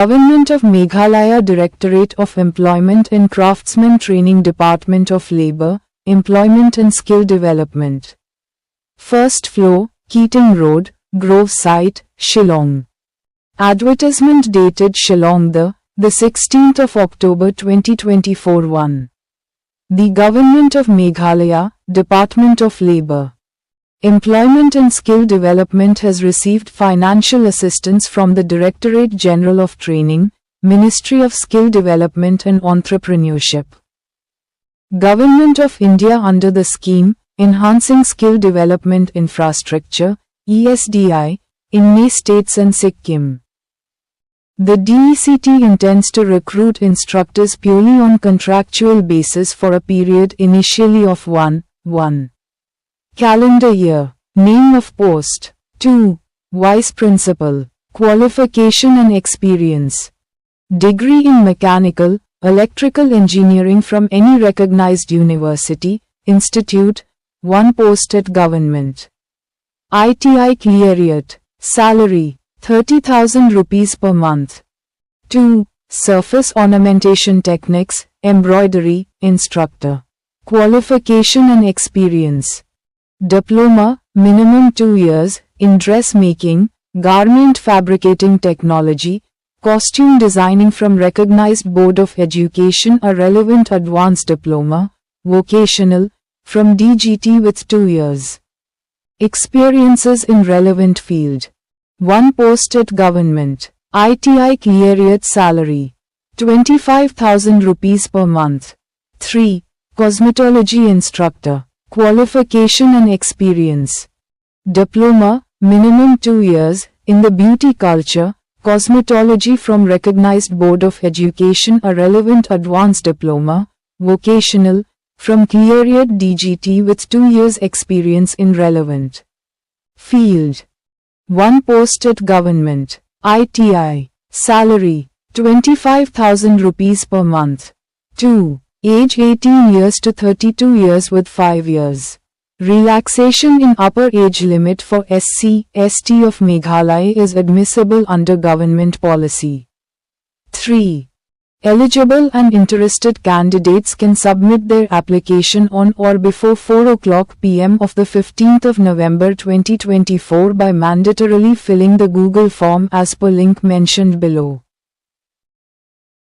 Government of Meghalaya Directorate of Employment and Craftsmen Training Department of Labour, Employment and Skill Development. First floor, Keating Road, Grove Site, Shillong. Advertisement dated Shillong the 16th of October 2024. 1. The Government of Meghalaya, Department of Labour, Employment and Skill Development has received financial assistance from the Directorate General of Training, Ministry of Skill Development and Entrepreneurship. Government of India under the scheme, Enhancing Skill Development Infrastructure, ESDI, in many states and Sikkim. The DECT intends to recruit instructors purely on contractual basis for a period initially of 1 calendar year. Name of post. 2. Vice Principal. Qualification and experience. Degree in Mechanical, Electrical Engineering from any recognized university, institute. 1 post at Government. ITI khliehriat. Salary, 30,000 rupees per month. 2. Surface Ornamentation Techniques, Embroidery, Instructor. Qualification and experience. Diploma, minimum 2 years, in dressmaking, garment fabricating technology, costume designing from recognized Board of Education, a relevant advanced diploma, vocational, from DGT with 2 years. Experiences in relevant field. 1 post at Government. ITI khliehriat. Salary, 25,000 rupees per month. 3. Cosmetology Instructor. Qualification and experience. Diploma, minimum 2 years, in the beauty culture, cosmetology from recognized Board of Education, a relevant advanced diploma, vocational, from khliehriat DGT with 2 years experience in relevant field. 1 post at Government. ITI. Salary, 25,000 rupees per month. 2. Age 18 years to 32 years with 5 years. Relaxation in upper age limit for SC, ST of Meghalaya is admissible under government policy. 3. Eligible and interested candidates can submit their application on or before 4:00 p.m. of the 15th of November 2024 by mandatorily filling the Google form as per link mentioned below.